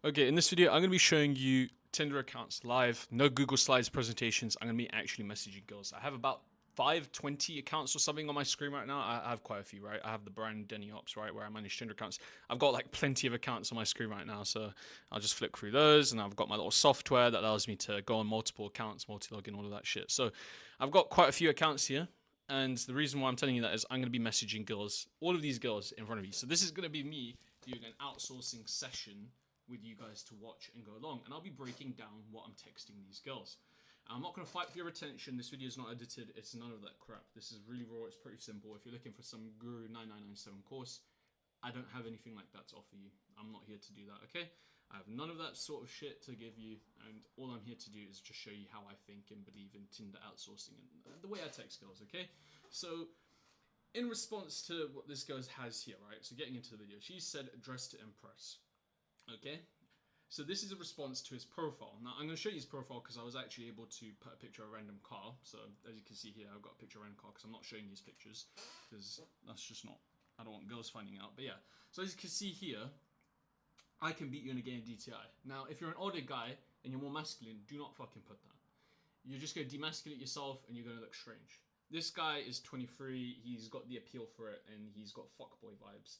Okay, in this video, I'm going to be showing you Tinder accounts live, no Google Slides presentations. I'm going to be actually messaging girls. I have about 520 accounts or something on my screen right now. I have quite a few, right? I have the brand Deni Ops, right, where I manage Tinder accounts. I've got like plenty of accounts on my screen right now, so I'll just flick through those, and I've got my little software that allows me to go on multiple accounts, multi-login, all of that shit. So I've got quite a few accounts here. And the reason why I'm telling you that is I'm going to be messaging girls, all of these girls in front of you. So this is going to be me doing an outsourcing session with you guys to watch and go along, and I'll be breaking down what I'm texting these girls. I'm not going to fight for your attention. This video is not edited. It's none of that crap. This is really raw. It's pretty simple. If you're looking for some Guru 9997 course, I don't have anything like that to offer you. I'm not here to do that, okay? I have none of that sort of shit to give you, and all I'm here to do is just show you how I think and believe in Tinder outsourcing and the way I text girls, okay? So, in response to what this girl has here, right? So getting into the video, she said, dress to impress. Okay, so this is a response to his profile. Now I'm going to show you his profile because I was actually able to put a picture of a random car. So as you can see here, I've got a picture of a random car because I'm not showing you his pictures because that's just not, I don't want girls finding out. But yeah, so as you can see here, I can beat you in a game of DTI. Now if you're an older guy and you're more masculine, do not fucking put that. You're just going to demasculate yourself and you're going to look strange. This guy is 23, he's got the appeal for it, and he's got fuckboy vibes.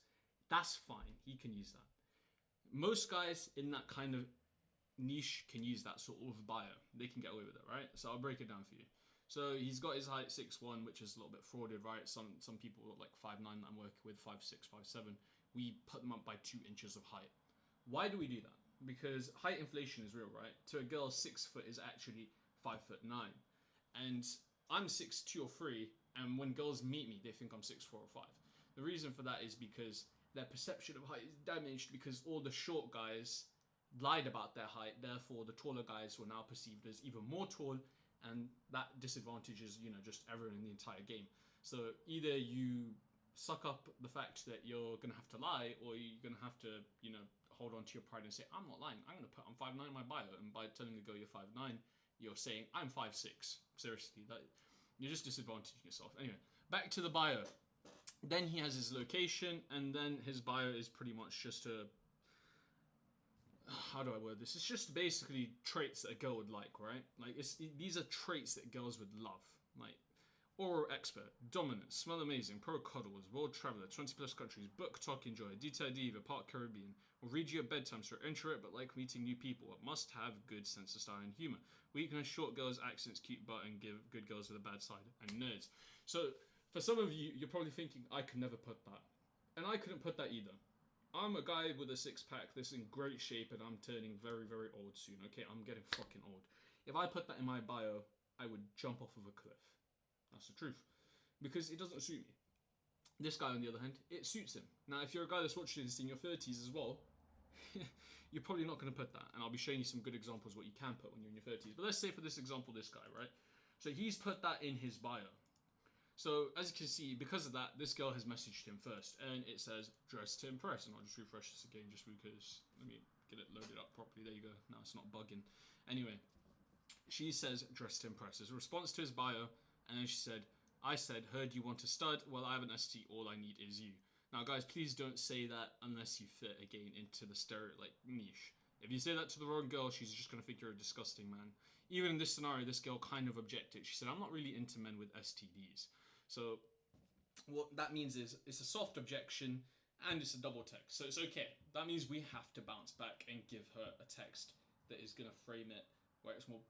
That's fine, he can use that. Most guys in that kind of niche can use that sort of bio. They can get away with it, right? So I'll break it down for you. So he's got his height 6'1", which is a little bit frauded, right? Some people look like 5'9" that I'm working with, 5'6", 5'7". We put them up by 2 inches of height. Why do we do that? Because height inflation is real, right? To a girl, 6 foot is actually 5'9", and I'm 6'2" or 3", and when girls meet me, they think I'm 6'4" or 5". The reason for that is because their perception of height is damaged because all the short guys lied about their height. Therefore, the taller guys were now perceived as even more tall, and that disadvantages, just everyone in the entire game. So either you suck up the fact that you're gonna have to lie, or you're gonna have to, hold on to your pride and say, I'm not lying. I'm gonna put I'm 5'9" in my bio, and by telling a girl you're 5'9", you're saying I'm 5'6". Seriously, that you're just disadvantaging yourself. Anyway, back to the bio. Then he has his location, and then his bio is pretty much just a, how do I word this? It's just basically traits that a girl would like, right? Like these are traits that girls would love, like oral expert, dominant, smell amazing, pro cuddles, world traveler, 20 plus countries, book, talk, enjoy, detail diva, part Caribbean, will read you at bedtime, so introvert but like meeting new people, must have good sense of style and humor, weakness, short girls, accents, cute butt, and give good girls with a bad side, and nerds. So for some of you, you're probably thinking, I could never put that. And I couldn't put that either. I'm a guy with a six-pack that's in great shape, and I'm turning very, very old soon, okay? I'm getting fucking old. If I put that in my bio, I would jump off of a cliff. That's the truth. Because it doesn't suit me. This guy, on the other hand, it suits him. Now, if you're a guy that's watching this in your 30s as well, you're probably not going to put that. And I'll be showing you some good examples of what you can put when you're in your 30s. But let's say for this example, this guy, right? So he's put that in his bio. So as you can see, because of that, this girl has messaged him first, and it says dress to impress. And I'll just refresh this again just because, let me get it loaded up properly. There you go. Now it's not bugging. Anyway, she says dress to impress as a response to his bio, and then she said, I said, heard you want a stud. Well, I have an ST. All I need is you. Now, guys, please don't say that unless you fit again into the niche. If you say that to the wrong girl, she's just going to think you're a disgusting man. Even in this scenario, this girl kind of objected. She said, I'm not really into men with STDs. So what that means is it's a soft objection and it's a double text. So it's okay. That means we have to bounce back and give her a text that is going to frame it where it's more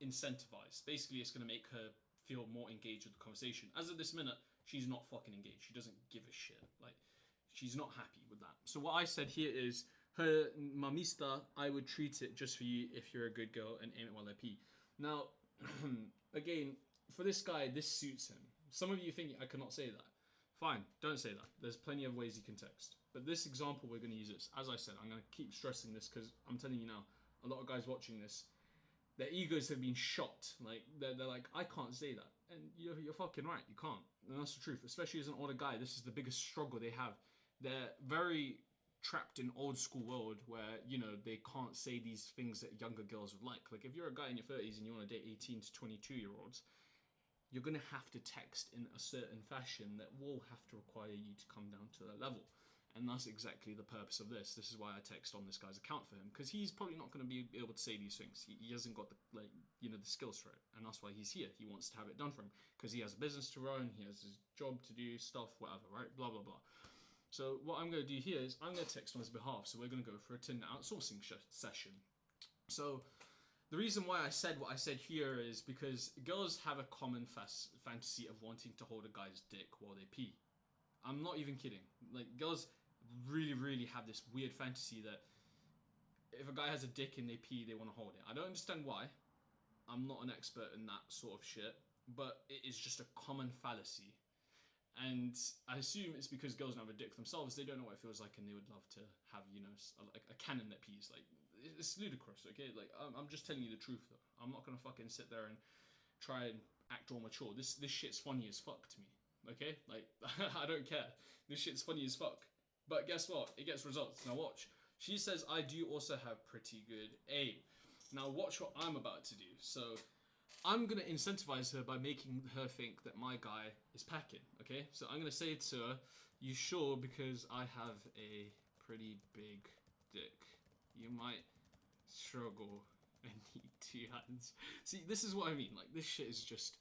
incentivized. Basically, it's going to make her feel more engaged with the conversation. As of this minute, she's not fucking engaged. She doesn't give a shit. Like, she's not happy with that. So what I said here is, her mamista, I would treat it just for you if you're a good girl and aim it while I pee. Now, again, for this guy, this suits him. Some of you think I cannot say that. Fine, don't say that. There's plenty of ways you can text. But this example, we're going to use this. As I said, I'm going to keep stressing this because I'm telling you now, a lot of guys watching this, their egos have been shot. Like, they're like, I can't say that. And you're fucking right, you can't. And that's the truth. Especially as an older guy, this is the biggest struggle they have. They're very trapped in old school world where, they can't say these things that younger girls would like. Like, if you're a guy in your 30s and you want to date 18 to 22-year-olds, you're going to have to text in a certain fashion that will have to require you to come down to their level. And that's exactly the purpose of this. This is why I text on this guy's account for him, because he's probably not going to be able to say these things. He hasn't got the the skills for it, and that's why he's here. He wants to have it done for him because he has a business to run, he has his job to do, stuff, whatever, right? Blah blah blah. So what I'm going to do here is I'm going to text on his behalf. So we're going to go for a Tinder outsourcing session. So the reason why I said what I said here is because girls have a common fantasy of wanting to hold a guy's dick while they pee. I'm not even kidding. Like, girls really have this weird fantasy that if a guy has a dick and they pee, they want to hold it. I don't understand why. I'm not an expert in that sort of shit, but it is just a common fallacy. And I assume it's because girls don't have a dick themselves. They don't know what it feels like, and they would love to have, a cannon that pees. Like, it's ludicrous, okay? Like, I'm just telling you the truth, though. I'm not gonna fucking sit there and try and act all mature. This shit's funny as fuck to me, okay? Like, I don't care. This shit's funny as fuck. But guess what? It gets results. Now watch. She says, I do also have pretty good aim. Now watch what I'm about to do. So I'm going to incentivize her by making her think that my guy is packing, okay? So I'm going to say to her, you sure? Because I have a pretty big dick. You might struggle and need 2 hands. See, this is what I mean. Like, this shit is just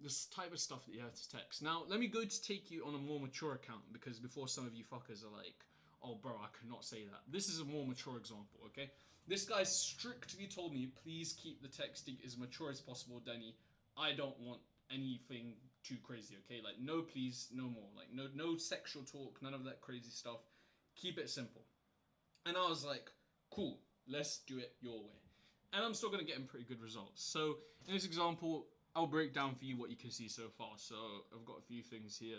this type of stuff that you have to text. Now, let me go to take you on a more mature account, because before some of you fuckers are like, oh bro, I cannot say that. This is a more mature example, okay? This guy strictly told me, please keep the texting as mature as possible, Deni. I don't want anything too crazy, okay? Like, no please, no more. Like, no sexual talk, none of that crazy stuff. Keep it simple. And I was like, cool, let's do it your way. And I'm still going to get him pretty good results. So, in this example, I'll break down for you what you can see so far. So I've got a few things here.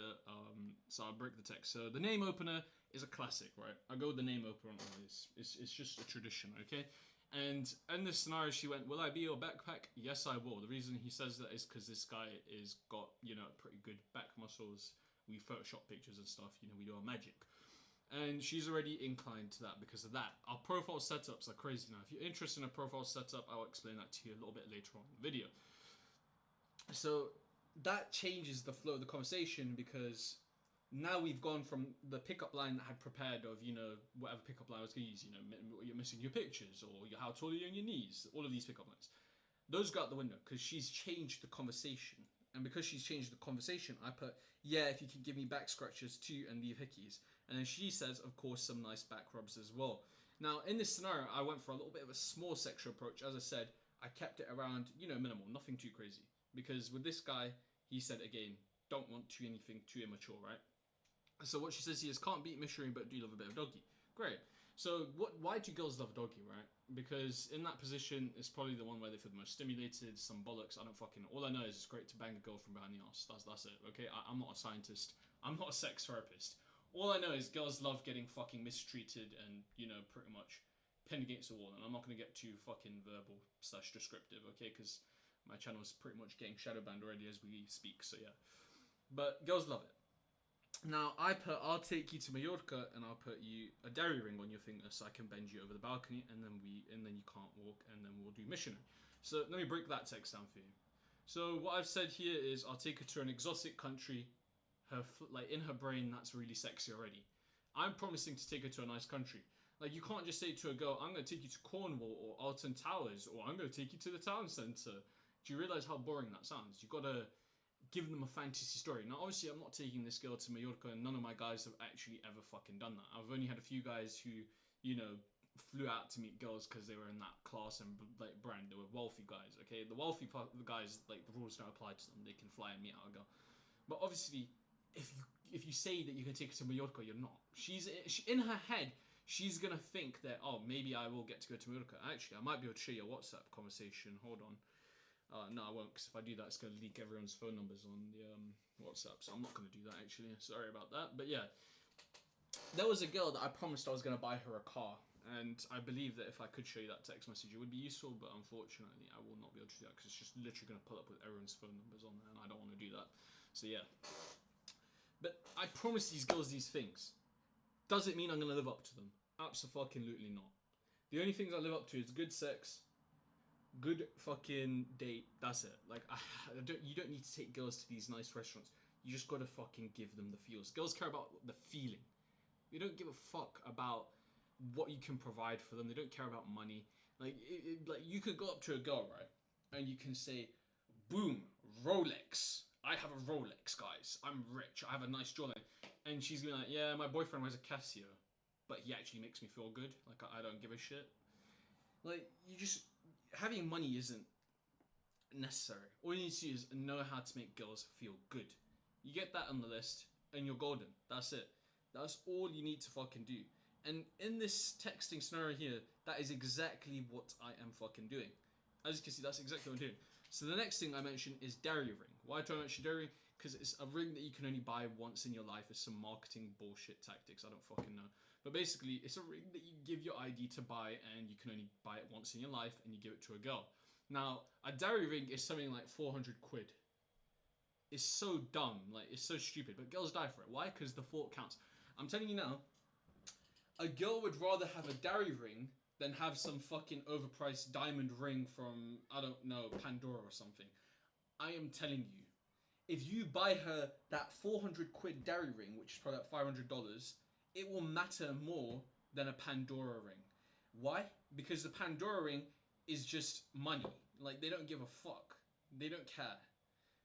So I'll break the text. So the name opener is a classic, right? I go with the name opener always. It's just a tradition, okay? And in this scenario, she went, will I be your backpack? Yes, I will. The reason he says that is because this guy is got, pretty good back muscles. We Photoshop pictures and stuff. We do our magic. And she's already inclined to that because of that. Our profile setups are crazy now. If you're interested in a profile setup, I'll explain that to you a little bit later on in the video. So that changes the flow of the conversation, because now we've gone from the pickup line that I had prepared of, whatever pickup line I was going to use, you're missing your pictures, or how tall are you on your knees, all of these pickup lines. Those go out the window because she's changed the conversation. And because she's changed the conversation, I put, yeah, if you can give me back scratches too and leave hickeys. And then she says, of course, some nice back rubs as well. Now, in this scenario, I went for a little bit of a small sexual approach. As I said, I kept it around, minimal, nothing too crazy. Because with this guy, he said, again, don't want anything too immature, right? So what she says here is, can't beat missionary, but do love a bit of doggy. Great. So why do girls love doggy, right? Because in that position, it's probably the one where they feel the most stimulated, some bollocks, I don't fucking know. All I know is it's great to bang a girl from behind the arse. That's it, okay? I'm not a scientist. I'm not a sex therapist. All I know is girls love getting fucking mistreated and, pretty much pinned against the wall. And I'm not going to get too fucking verbal / descriptive, okay? Because my channel is pretty much getting shadow banned already as we speak, so yeah. But girls love it. Now, I'll take you to Mallorca and I'll put you a dairy ring on your finger so I can bend you over the balcony, and then you can't walk, and then we'll do missionary. So let me break that text down for you. So what I've said here is I'll take her to an exotic country. In her brain, that's really sexy already. I'm promising to take her to a nice country. Like, you can't just say to a girl, I'm going to take you to Cornwall or Alton Towers, or I'm going to take you to the town centre. Do you realise how boring that sounds? You've got to give them a fantasy story. Now, obviously, I'm not taking this girl to Mallorca, and none of my guys have actually ever fucking done that. I've only had a few guys who, flew out to meet girls because they were in that class and brand. They were wealthy guys, okay? The wealthy guys, the rules don't apply to them. They can fly and meet out a girl. But obviously, if you say that you can take her to Mallorca, you're not. In her head, she's gonna think that, oh, maybe I will get to go to Mallorca. Actually, I might be able to show you a WhatsApp conversation. Hold on. No, I won't, because if I do that, it's going to leak everyone's phone numbers on the WhatsApp, so I'm not going to do that, actually. Sorry about that. But yeah, there was a girl that I promised I was going to buy her a car, and I believe that if I could show you that text message, it would be useful, but unfortunately, I will not be able to do that, because it's just literally going to pull up with everyone's phone numbers on there, and I don't want to do that. So yeah. But I promise these girls these things. Does it mean I'm going to live up to them? Absolutely not. The only things I live up to is good sex, good fucking date. That's it. Like, you don't need to take girls to these nice restaurants. You just gotta fucking give them the feels. Girls care about the feeling. They don't give a fuck about what you can provide for them. They don't care about money. Like, like you could go up to a girl, right, and you can say, "Boom, Rolex. I have a Rolex, guys. I'm rich. I have a nice jawline," and she's gonna be like, "Yeah, my boyfriend wears a Casio, but he actually makes me feel good. Like I don't give a shit." Like you just having money isn't necessary. All you need to do is know how to make girls feel good. You get that on the list, and you're golden. That's it. That's all you need to fucking do. And in this texting scenario here, that is exactly what I am fucking doing. As you can see, that's exactly what I'm doing. So the next thing I mentioned is dairy ring. Why do I mention dairy ring? Because it's a ring that you can only buy once in your life. It's some marketing bullshit tactics. I don't fucking know. But basically, it's a ring that you give your ID to buy, and you can only buy it once in your life, and you give it to a girl. Now, a dairy ring is something like 400 quid. It's so dumb. Like, it's so stupid. But girls die for it. Why? Because the thought counts. I'm telling you now, a girl would rather have a dairy ring than have some fucking overpriced diamond ring from, I don't know, Pandora or something. I am telling you, if you buy her that 400 quid dairy ring, which is probably like $500, it will matter more than a Pandora ring. Why? Because the Pandora ring is just money. Like, they don't give a fuck. They don't care.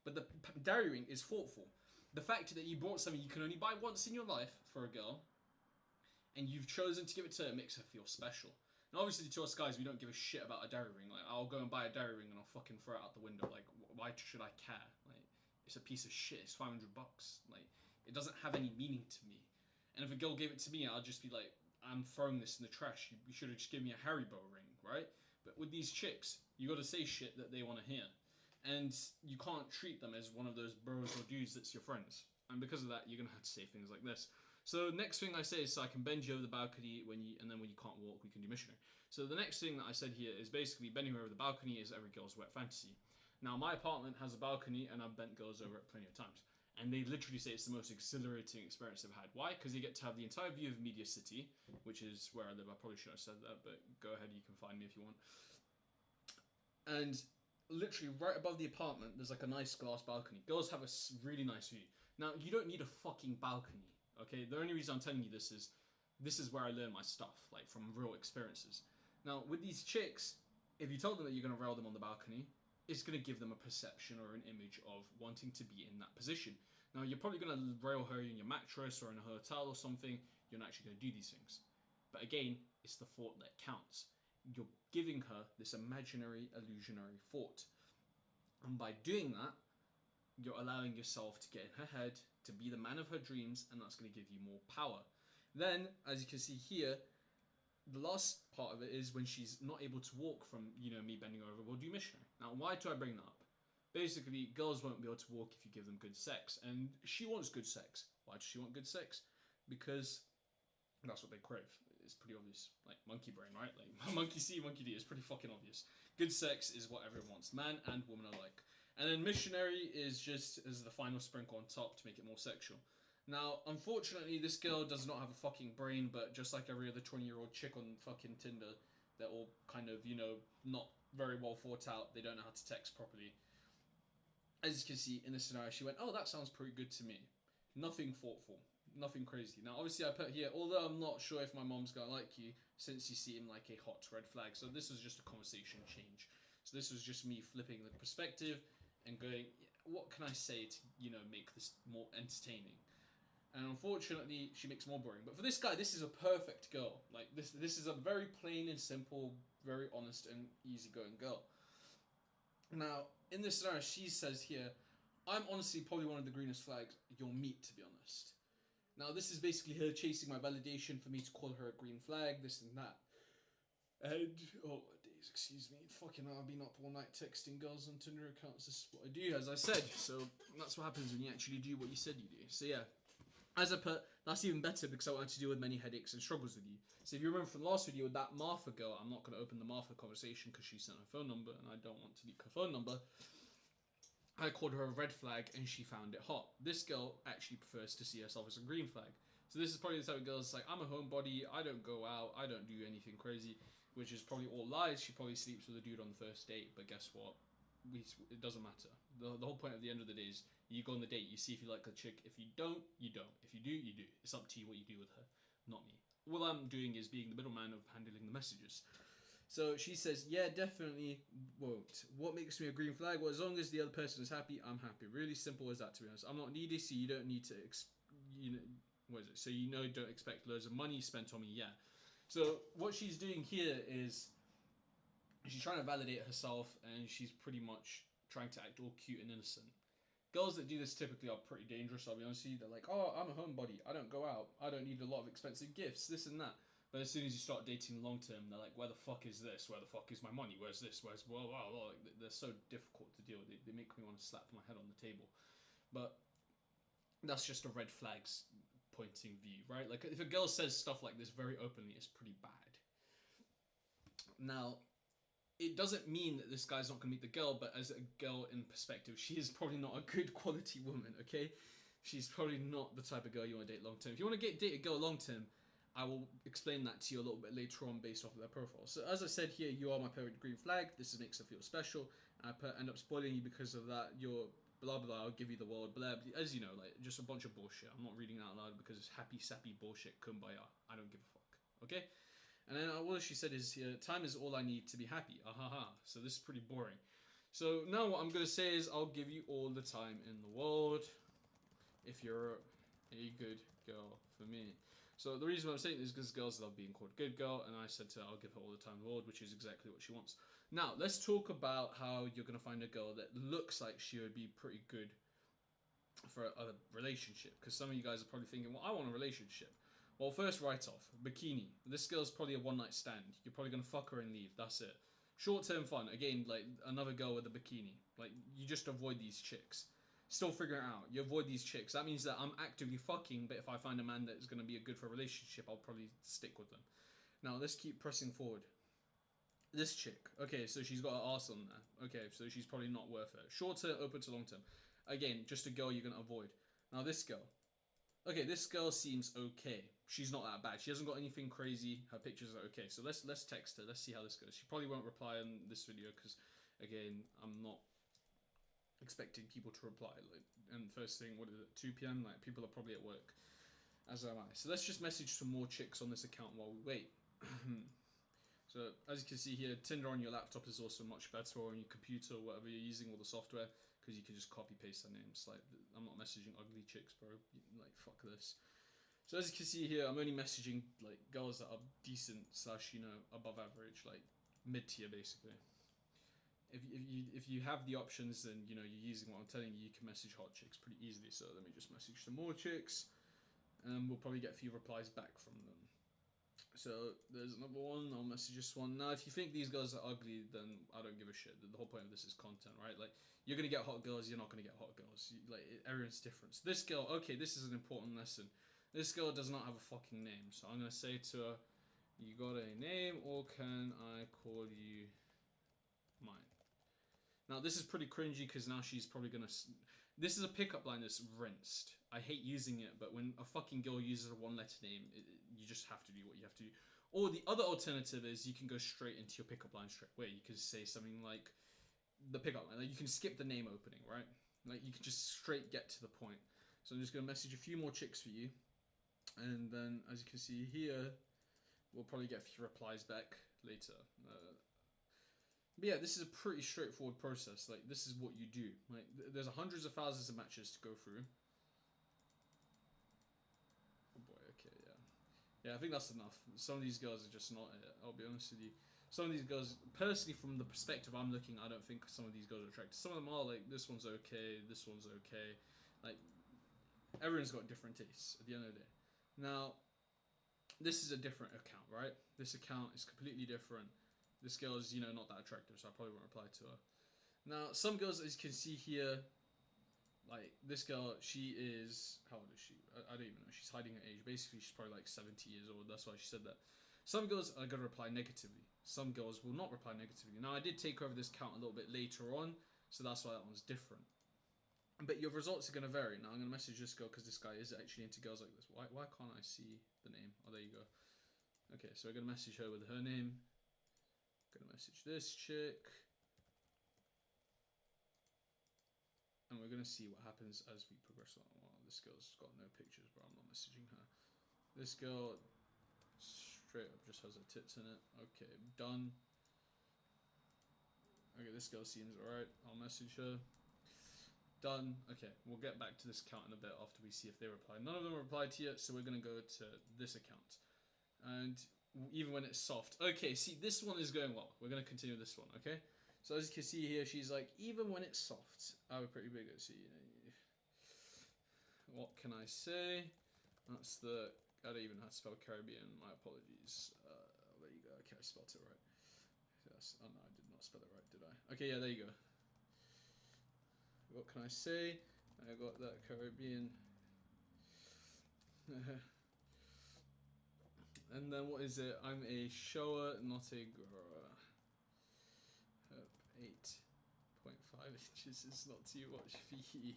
But the dairy ring is thoughtful. The fact that you bought something you can only buy once in your life for a girl, and you've chosen to give it to her, makes her feel special. And obviously to us guys, we don't give a shit about a dairy ring. Like, I'll go and buy a dairy ring and I'll fucking throw it out the window. Like, why should I care? Like, it's a piece of shit. It's $500. Like, it doesn't have any meaning to me. And if a girl gave it to me, I'll just be like, I'm throwing this in the trash. You should have just given me a Haribo ring, right? But with these chicks, you got to say shit that they want to hear. And you can't treat them as one of those bros or dudes that's your friends. And because of that, you're going to have to say things like this. So next thing I say is, so I can bend you over the balcony and then when you can't walk, we can do missionary. So the next thing that I said here is basically bending her over the balcony is every girl's wet fantasy. Now my apartment has a balcony and I've bent girls over it plenty of times. And they literally say it's the most exhilarating experience they've had. Why? Because you get to have the entire view of Media City, which is where I live. I probably shouldn't have said that, but go ahead, you can find me if you want. And literally right above the apartment, there's like a nice glass balcony. Girls have a really nice view. Now, you don't need a fucking balcony, okay? The only reason I'm telling you this is where I learn my stuff, like from real experiences. Now, with these chicks, if you tell them that you're going to rail them on the balcony, it's going to give them a perception or an image of wanting to be in that position. Now, you're probably going to rail her in your mattress or in a hotel or something. You're not actually going to do these things. But again, it's the thought that counts. You're giving her this imaginary, illusionary thought. And by doing that, you're allowing yourself to get in her head, to be the man of her dreams, and that's going to give you more power. Then, as you can see here, the last part of it is when she's not able to walk from, me bending over, we'll do missionary. Now, why do I bring that up? Basically, girls won't be able to walk if you give them good sex, and she wants good sex. Why does she want good sex? Because that's what they crave. It's pretty obvious. Like, monkey brain, right? Like, monkey see, monkey do. It's pretty fucking obvious. Good sex is what everyone wants, man and woman alike. And then missionary is just as the final sprinkle on top to make it more sexual. Now, unfortunately, this girl does not have a fucking brain, but just like every other 20-year-old chick on fucking Tinder, they're all kind of, not very well thought out. They don't know how to text properly. As you can see in this scenario, she went, oh, that sounds pretty good to me. Nothing thoughtful. Nothing crazy. Now, obviously, I put here, although I'm not sure if my mom's gonna like you, since you seem like a hot red flag. So this was just a conversation change. So this was just me flipping the perspective and going, what can I say to, make this more entertaining? And unfortunately, she makes more boring. But for this guy, this is a perfect girl. Like, this is a very plain and simple, very honest and easygoing girl. Now, in this scenario, she says here, I'm honestly probably one of the greenest flags you'll meet, to be honest. Now, this is basically her chasing my validation for me to call her a green flag, this and that. And, oh, days, excuse me. Fucking hell, I've been up all night texting girls on Tinder accounts. This is what I do, as I said. So, that's what happens when you actually do what you said you do. So, yeah. As I put, that's even better because I wanted to deal with many headaches and struggles with you. So, if you remember from the last video with that Martha girl, I'm not going to open the Martha conversation because she sent her phone number and I don't want to leak her phone number. I called her a red flag and she found it hot. This girl actually prefers to see herself as a green flag. So this is probably the type of girl that's like, I'm a homebody, I don't go out, I don't do anything crazy, which is probably all lies. She probably sleeps with a dude on the first date, but guess what? It doesn't matter. The whole point at the end of the day is you go on the date, you see if you like the chick. If you don't, you don't. If you do, you do. It's up to you what you do with her. not me. All I'm doing is being the middleman of handling the messages. So she says, yeah, definitely won't. What makes me a green flag? Well, as long as the other person is happy, I'm happy. Really simple as that, to be honest. I'm not needy, so you don't need to, what is it? So don't expect loads of money spent on me, yeah. So what she's doing here is she's trying to validate herself, and she's pretty much trying to act all cute and innocent. Girls that do this typically are pretty dangerous, I'll be honest with you. They're like, oh, I'm a homebody. I don't go out. I don't need a lot of expensive gifts, this and that. But as soon as you start dating long term, they're like, where the fuck is this? Where the fuck is my money? Where's this? Where's blah, blah, blah. Like, they're so difficult to deal with. They make me want to slap my head on the table. But that's just a red flags pointing view, right? Like, if a girl says stuff like this very openly, it's pretty bad. Now, it doesn't mean that this guy's not going to meet the girl, but as a girl in perspective, she is probably not a good quality woman, okay? She's probably not the type of girl you want to date long term. If you want to date a girl long term, I will explain that to you a little bit later on based off of their profile. So as I said here, you are my perfect green flag. This makes her feel special. I end up spoiling you because of that. You're blah blah. I'll give you the world. Blah, blah. As you know, like just a bunch of bullshit. I'm not reading it out loud because it's happy sappy bullshit. Kumbaya. I don't give a fuck. Okay. And then all she said is, time is all I need to be happy. Ahaha. So this is pretty boring. So now what I'm going to say is I'll give you all the time in the world if you're a good girl for me. So the reason I'm saying this is because girls love being called good girl, and I said to her, I'll give her all the time in the world, which is exactly what she wants. Now, let's talk about how you're going to find a girl that looks like she would be pretty good for a relationship. Because some of you guys are probably thinking, well, I want a relationship. Well, first write off. Bikini. This girl's probably a one night stand. You're probably going to fuck her and leave. That's it. Short term fun. Again, like another girl with a bikini. Like, you just avoid these chicks. Still figuring it out. You avoid these chicks. That means that I'm actively fucking, but if I find a man that is going to be a good for a relationship, I'll probably stick with them. Now, let's keep pressing forward. This chick. Okay, so she's got her arse on there. Okay, so she's probably not worth it. Short term, open to long term. Again, just a girl you're going to avoid. Now, this girl. Okay, this girl seems okay. She's not that bad. She hasn't got anything crazy. Her pictures are okay. So let's text her. Let's see how this goes. She probably won't reply on this video because, again, I'm not expecting people to reply. Like, and first thing, what is it, 2 p.m? Like, people are probably at work, as am I. So let's just message some more chicks on this account while we wait. So as you can see here, Tinder on your laptop is also much better, or on your computer or whatever you're using, all the software, because you can just copy paste their names. Like, I'm not messaging ugly chicks, bro. Like, fuck this. So as you can see here, I'm only messaging like girls that are decent / above average, like mid tier basically. If you have the options, then you're using what I'm telling you. You can message hot chicks pretty easily. So let me just message some more chicks, and we'll probably get a few replies back from them. So there's another one. I'll message this one. Now, if you think these girls are ugly, then I don't give a shit. The whole point of this is content, right? Like, you're gonna get hot girls. You're not gonna get hot girls. Everyone's different. So this girl, okay, this is an important lesson. This girl does not have a fucking name. So I'm gonna say to her, "You got a name, or can I call you mine?" Now, this is pretty cringy because now she's probably gonna. This is a pickup line that's rinsed. I hate using it, but when a fucking girl uses a one-letter name, you just have to do what you have to do. Or the other alternative is you can go straight into your pickup line straight away. You can say something like the pickup line. Like, you can skip the name opening, right? Like, you can just straight get to the point. So I'm just gonna message a few more chicks for you, and then as you can see here, we'll probably get a few replies back later. But yeah, this is a pretty straightforward process. Like, this is what you do. Like, there's hundreds of thousands of matches to go through. Oh boy, okay, yeah. Yeah, I think that's enough. Some of these girls are just not it, I'll be honest with you. Some of these girls, personally, from the perspective I'm looking, I don't think some of these girls are attractive. Some of them are like, this one's okay, this one's okay. Like, everyone's got different tastes at the end of the day. Now, this is a different account, right? This account is completely different. This girl is, not that attractive, so I probably won't reply to her. Now, some girls, as you can see here, like, this girl, she is, how old is she? I don't even know. She's hiding her age. Basically, she's probably like 70 years old. That's why she said that. Some girls are going to reply negatively. Some girls will not reply negatively. Now, I did take over this count a little bit later on, so that's why that one's different. But your results are going to vary. Now, I'm going to message this girl because this guy is actually into girls like this. Why can't I see the name? Oh, there you go. Okay, so we're going to message her with her name. Gonna message this chick, and we're gonna see what happens as we progress on. Wow, this girl's got no pictures, but I'm not messaging her. This girl Straight up just has her tits in it. Okay, done. Okay, this girl seems alright. I'll message her. Done. Okay, we'll get back to this account in a bit after we see if they reply. None of them replied to yet, so we're going to go to this account. And even when it's soft. Okay, see, this one is going well. We're going to continue this one, okay? So as you can see here, she's like, even when it's soft. I have a pretty big OC. What can I say? That's the... I don't even know how to spell Caribbean. My apologies. There you go. Okay, I spelled it right. Yes. Oh no, I did not spell it right, did I? Okay, yeah, there you go. What can I say? I got that Caribbean. And then what is it? I'm a shower, not a grower. 8.5 inches is not too much for you.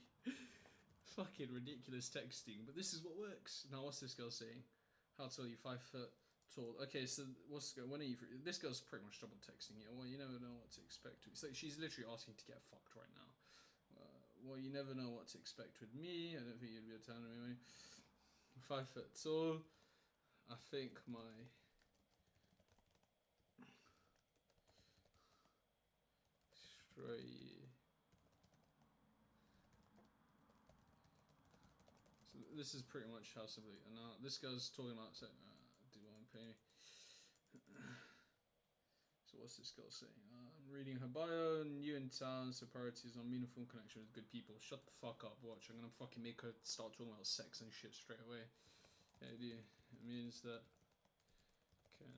Fucking ridiculous texting, but this is what works. Now, what's this girl saying? How tall are you? 5 foot tall. Okay, so what's when are you? This girl's pretty much double texting you. Well, you never know what to expect. It's like she's literally asking to get fucked right now. Well, you never know what to expect with me. I don't think you'd be able to tell me. 5 foot tall. I think my straight. So this is pretty much how simply. And now this girl's talking about saying, "Do you want to pay me?" So what's this girl saying? I'm reading her bio. New in town, so priorities on meaningful connection with good people. Shut the fuck up. Watch. I'm gonna fucking make her start talking about sex and shit straight away. Yeah, it means that. Can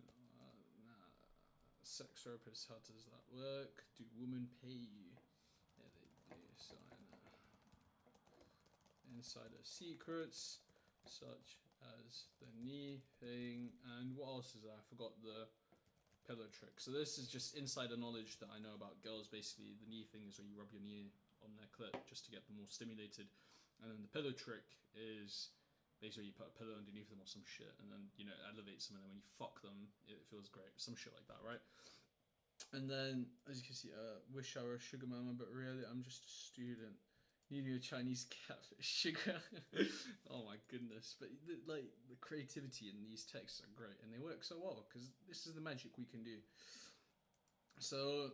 sex therapist? How does that work? Do women pay you? Yeah, they do. So I know. Insider secrets, such as the knee thing, and what else is there? I forgot the pillow trick. So this is just insider knowledge that I know about girls. Basically, the knee thing is where you rub your knee on their clit just to get them more stimulated, and then the pillow trick is basically you put a pillow underneath them or some shit, and then it elevates them, and then when you fuck them, it feels great. Some shit like that, right? And then, as you can see, wish I were a sugar mama, but really, I'm just a student. Needing a Chinese catfish sugar. Oh my goodness! But the creativity in these texts are great, and they work so well because this is the magic we can do. So,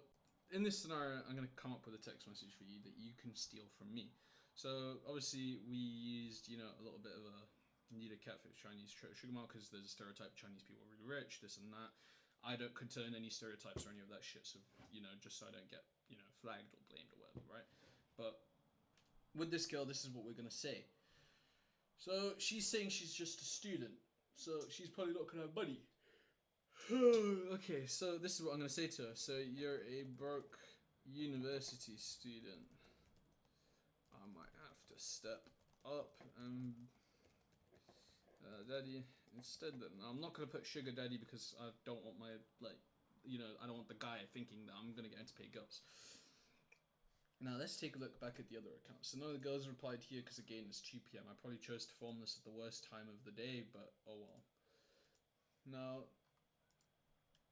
in this scenario, I'm gonna come up with a text message for you that you can steal from me. So obviously, we used a little bit of a need a catfish Chinese sugar mama because there's a stereotype Chinese people are really rich, this and that. I don't contain any stereotypes or any of that shit, so just so I don't get flagged or blamed or whatever, right? But with this girl, this is what we're gonna say. So she's saying she's just a student, so she's probably not gonna have money. Okay, so this is what I'm gonna say to her. So you're a broke university student. I might have to step up and daddy instead. Then I'm not gonna put sugar daddy because I don't want my I don't want the guy thinking that I'm gonna get into pay girls. Now let's take a look back at the other accounts. So none of the girls replied here because again it's 2 p.m. I probably chose to film this at the worst time of the day, but oh well. Now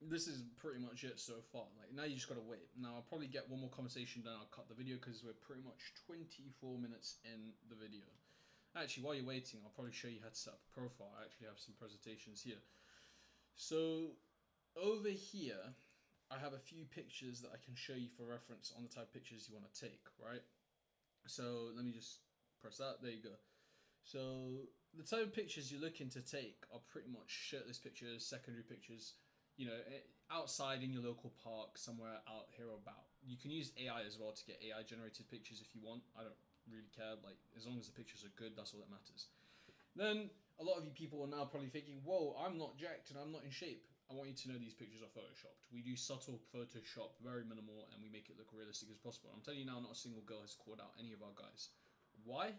this is pretty much it so far. Now you just gotta wait. Now I'll probably get one more conversation done. I'll cut the video because we're pretty much 24 minutes in the video. Actually, while you're waiting, I'll probably show you how to set up a profile. I actually have some presentations here. So over here, I have a few pictures that I can show you for reference on the type of pictures you want to take, right? So let me just press that. There you go. So the type of pictures you're looking to take are pretty much shirtless pictures, secondary pictures, outside in your local park, somewhere out here or about. You can use AI as well to get AI generated pictures if you want. I don't really care. As long as the pictures are good, that's all that matters. Then a lot of you people are now probably thinking, whoa, I'm not jacked and I'm not in shape. I want you to know these pictures are photoshopped. We do subtle Photoshop, very minimal, and we make it look realistic as possible. I'm telling you now, not a single girl has called out any of our guys. Why?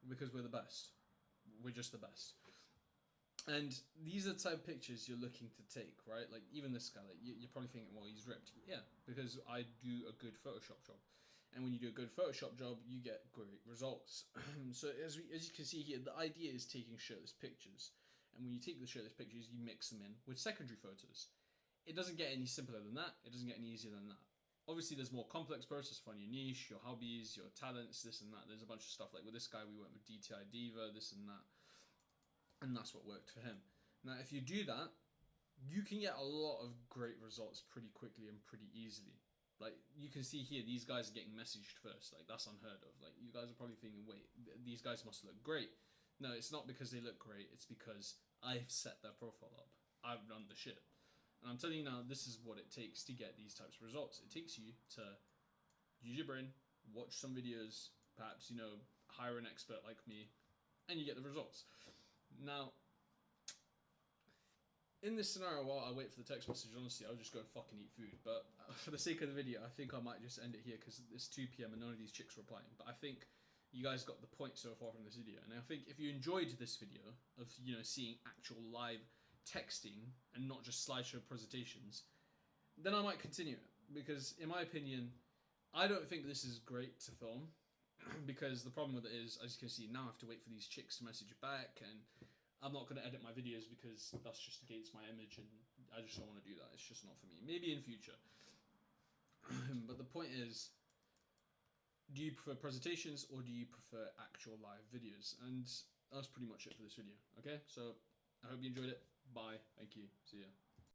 Because we're the best. We're just the best. And these are the type of pictures you're looking to take, right? Even this guy, you're probably thinking, well, he's ripped. Yeah, because I do a good Photoshop job. And when you do a good Photoshop job, you get great results. So as you can see here, the idea is taking shirtless pictures. And when you take the shirtless pictures, you mix them in with secondary photos. It doesn't get any simpler than that. It doesn't get any easier than that. Obviously, there's more complex process for your niche, your hobbies, your talents, this and that. There's a bunch of stuff. Like with this guy, we went with DTI Diva, this and that. And that's what worked for him. Now, if you do that, you can get a lot of great results pretty quickly and pretty easily. Like, you can see here, these guys are getting messaged first. Like, that's unheard of. Like, you guys are probably thinking, wait, these guys must look great. No, it's not because they look great. It's because I've set their profile up. I've run the shit. And I'm telling you now, this is what it takes to get these types of results. It takes you to use your brain, watch some videos, perhaps, you know, hire an expert like me, and you get the results. Now, in this scenario, while I wait for the text message, honestly, I'll just go and fucking eat food. But for the sake of the video, I think I might just end it here because it's 2 p.m. and none of these chicks are replying. But I think you guys got the point so far from this video. And I think if you enjoyed this video of, you know, seeing actual live texting and not just slideshow presentations, then I might continue it. Because in my opinion, I don't think this is great to film. Because the problem with it is, as you can see, now I have to wait for these chicks to message back, and I'm not going to edit my videos because that's just against my image, and I just don't want to do that. It's just not for me. Maybe in future. But the point is, do you prefer presentations or do you prefer actual live videos? And that's pretty much it for this video. Okay, so I hope you enjoyed it. Bye. Thank you. See ya.